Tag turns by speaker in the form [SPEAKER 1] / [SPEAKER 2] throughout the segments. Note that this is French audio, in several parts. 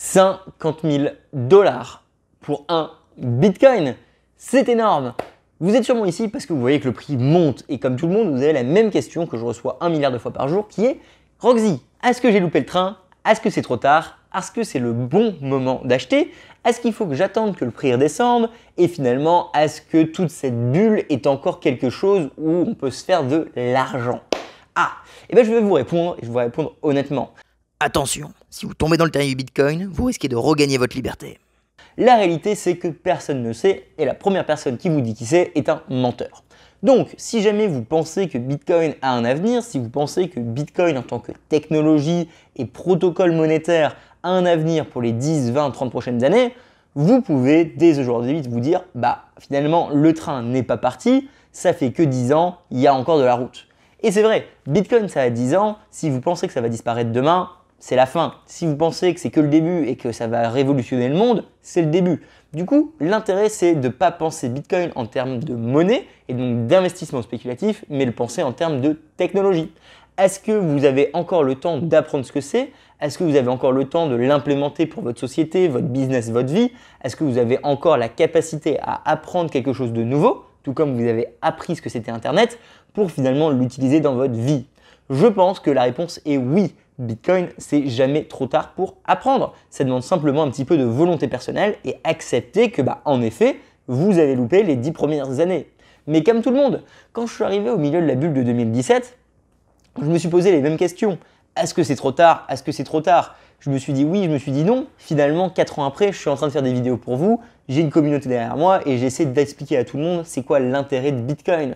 [SPEAKER 1] 50 000 $ pour un Bitcoin. C'est énorme. Vous êtes sûrement ici parce que vous voyez que le prix monte et comme tout le monde, vous avez la même question que je reçois 1 milliard de fois par jour qui est « Roxy, est-ce que j'ai loupé le train? Est-ce que c'est trop tard? Est-ce que c'est le bon moment d'acheter? Est-ce qu'il faut que j'attende que le prix redescende? Et finalement, est-ce que toute cette bulle est encore quelque chose où on peut se faire de l'argent ?» Et bien je vais vous répondre et je vais vous répondre honnêtement.
[SPEAKER 2] Attention, si vous tombez dans le terrain du Bitcoin, vous risquez de regagner votre liberté.
[SPEAKER 1] La réalité, c'est que personne ne sait et la première personne qui vous dit qui sait est un menteur. Donc, si jamais vous pensez que Bitcoin a un avenir, si vous pensez que Bitcoin en tant que technologie et protocole monétaire a un avenir pour les 10, 20, 30 prochaines années, vous pouvez dès aujourd'hui vous dire finalement le train n'est pas parti, ça fait que 10 ans, il y a encore de la route. Et c'est vrai, Bitcoin ça a 10 ans, si vous pensez que ça va disparaître demain, c'est la fin. Si vous pensez que c'est que le début et que ça va révolutionner le monde, c'est le début. Du coup, l'intérêt c'est de ne pas penser Bitcoin en termes de monnaie et donc d'investissement spéculatif, mais le penser en termes de technologie. Est-ce que vous avez encore le temps d'apprendre ce que c'est? Est-ce que vous avez encore le temps de l'implémenter pour votre société, votre business, votre vie? Est-ce que vous avez encore la capacité à apprendre quelque chose de nouveau, tout comme vous avez appris ce que c'était Internet, pour finalement l'utiliser dans votre vie? Je pense que la réponse est oui. Bitcoin, c'est jamais trop tard pour apprendre. Ça demande simplement un petit peu de volonté personnelle et accepter que, en effet, vous avez loupé les 10 premières années. Mais comme tout le monde, quand je suis arrivé au milieu de la bulle de 2017, je me suis posé les mêmes questions. Est-ce que c'est trop tard? Est-ce que c'est trop tard? Je me suis dit oui, je me suis dit non. Finalement, 4 ans après, je suis en train de faire des vidéos pour vous, j'ai une communauté derrière moi et j'essaie d'expliquer à tout le monde c'est quoi l'intérêt de Bitcoin.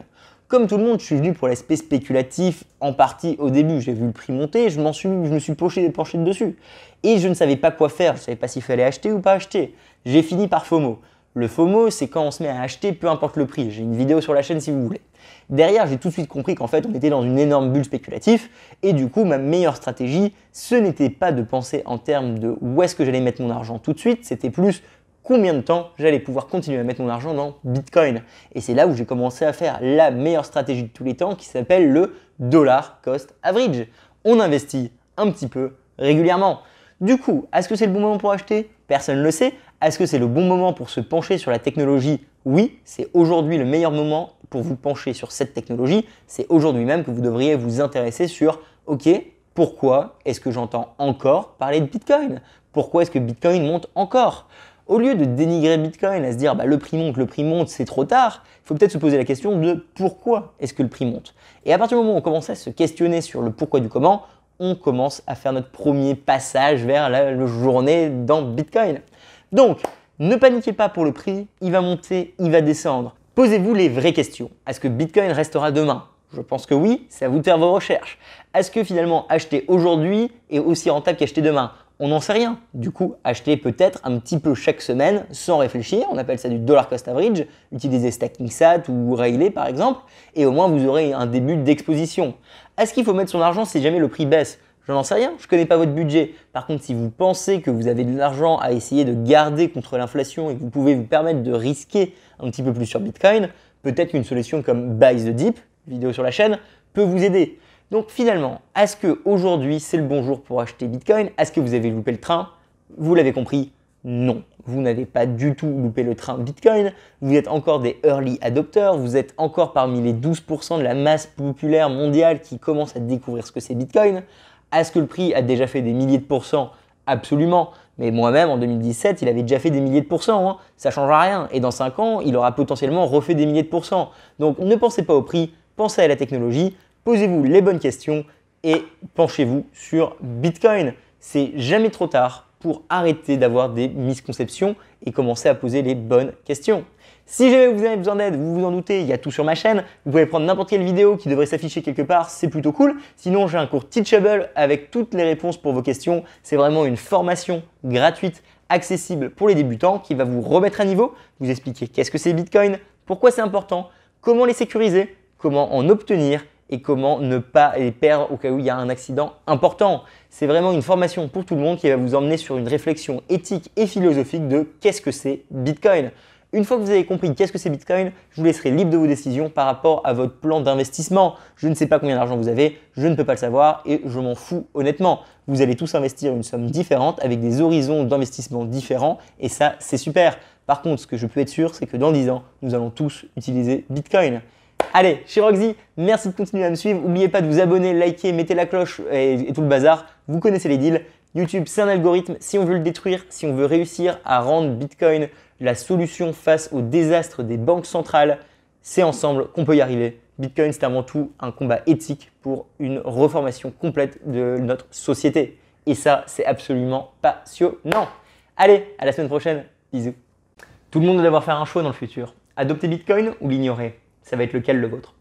[SPEAKER 1] Comme tout le monde, je suis venu pour l'aspect spéculatif en partie au début. J'ai vu le prix monter, je me suis penché dessus. Et je ne savais pas quoi faire, je ne savais pas s'il fallait acheter ou pas acheter. J'ai fini par FOMO. Le FOMO, c'est quand on se met à acheter peu importe le prix. J'ai une vidéo sur la chaîne si vous voulez. Derrière, j'ai tout de suite compris qu'en fait, on était dans une énorme bulle spéculative. Et du coup, ma meilleure stratégie, ce n'était pas de penser en termes de où est-ce que j'allais mettre mon argent tout de suite, c'était plus combien de temps j'allais pouvoir continuer à mettre mon argent dans Bitcoin. Et c'est là où j'ai commencé à faire la meilleure stratégie de tous les temps qui s'appelle le dollar cost average. On investit un petit peu régulièrement. Du coup, est-ce que c'est le bon moment pour acheter? Personne ne le sait. Est-ce que c'est le bon moment pour se pencher sur la technologie? Oui, c'est aujourd'hui le meilleur moment pour vous pencher sur cette technologie. C'est aujourd'hui même que vous devriez vous intéresser sur OK, pourquoi est-ce que j'entends encore parler de Bitcoin? Pourquoi est-ce que Bitcoin monte encore? Au lieu de dénigrer Bitcoin, à se dire le prix monte, c'est trop tard, il faut peut-être se poser la question de pourquoi est-ce que le prix monte. Et à partir du moment où on commence à se questionner sur le pourquoi du comment, on commence à faire notre premier passage vers la journée dans Bitcoin. Donc, ne paniquez pas pour le prix, il va monter, il va descendre. Posez-vous les vraies questions. Est-ce que Bitcoin restera demain? Je pense que oui, c'est à vous de faire vos recherches. Est-ce que finalement acheter aujourd'hui est aussi rentable qu'acheter demain? On n'en sait rien. Du coup, achetez peut-être un petit peu chaque semaine sans réfléchir. On appelle ça du dollar cost average. Utilisez StackingSat ou Rayleigh par exemple. Et au moins, vous aurez un début d'exposition. Est-ce qu'il faut mettre son argent si jamais le prix baisse? Je n'en sais rien. Je ne connais pas votre budget. Par contre, si vous pensez que vous avez de l'argent à essayer de garder contre l'inflation et que vous pouvez vous permettre de risquer un petit peu plus sur Bitcoin, peut-être qu'une solution comme Buy the Dip, vidéo sur la chaîne, peut vous aider. Donc finalement, est-ce qu'aujourd'hui c'est le bon jour pour acheter Bitcoin? Est-ce que vous avez loupé le train? Vous l'avez compris, non. Vous n'avez pas du tout loupé le train Bitcoin. Vous êtes encore des early adopters. Vous êtes encore parmi les 12% de la masse populaire mondiale qui commence à découvrir ce que c'est Bitcoin. Est-ce que le prix a déjà fait des milliers de pourcents? Absolument. Mais moi-même, en 2017, il avait déjà fait des milliers de pourcents. Ça ne changera rien. Et dans 5 ans, il aura potentiellement refait des milliers de pourcents. Donc ne pensez pas au prix, pensez à la technologie. Posez-vous les bonnes questions et penchez-vous sur Bitcoin. C'est jamais trop tard pour arrêter d'avoir des misconceptions et commencer à poser les bonnes questions. Si jamais vous avez besoin d'aide, vous vous en doutez, il y a tout sur ma chaîne. Vous pouvez prendre n'importe quelle vidéo qui devrait s'afficher quelque part, c'est plutôt cool. Sinon, j'ai un cours Teachable avec toutes les réponses pour vos questions. C'est vraiment une formation gratuite, accessible pour les débutants qui va vous remettre à niveau, vous expliquer qu'est-ce que c'est Bitcoin, pourquoi c'est important, comment les sécuriser, comment en obtenir et comment ne pas les perdre au cas où il y a un accident important. C'est vraiment une formation pour tout le monde qui va vous emmener sur une réflexion éthique et philosophique de qu'est-ce que c'est Bitcoin. Une fois que vous avez compris qu'est-ce que c'est Bitcoin, je vous laisserai libre de vos décisions par rapport à votre plan d'investissement. Je ne sais pas combien d'argent vous avez, je ne peux pas le savoir et je m'en fous honnêtement. Vous allez tous investir une somme différente avec des horizons d'investissement différents et ça, c'est super. Par contre, ce que je peux être sûr, c'est que dans 10 ans, nous allons tous utiliser Bitcoin. Allez, chez Roxy, merci de continuer à me suivre. N'oubliez pas de vous abonner, liker, mettez la cloche et tout le bazar. Vous connaissez les deals. YouTube, c'est un algorithme. Si on veut le détruire, si on veut réussir à rendre Bitcoin la solution face au désastre des banques centrales, c'est ensemble qu'on peut y arriver. Bitcoin, c'est avant tout un combat éthique pour une reformation complète de notre société. Et ça, c'est absolument passionnant. Allez, à la semaine prochaine. Bisous. Tout le monde doit devoir faire un choix dans le futur. Adopter Bitcoin ou l'ignorer? Ça va être lequel le vôtre?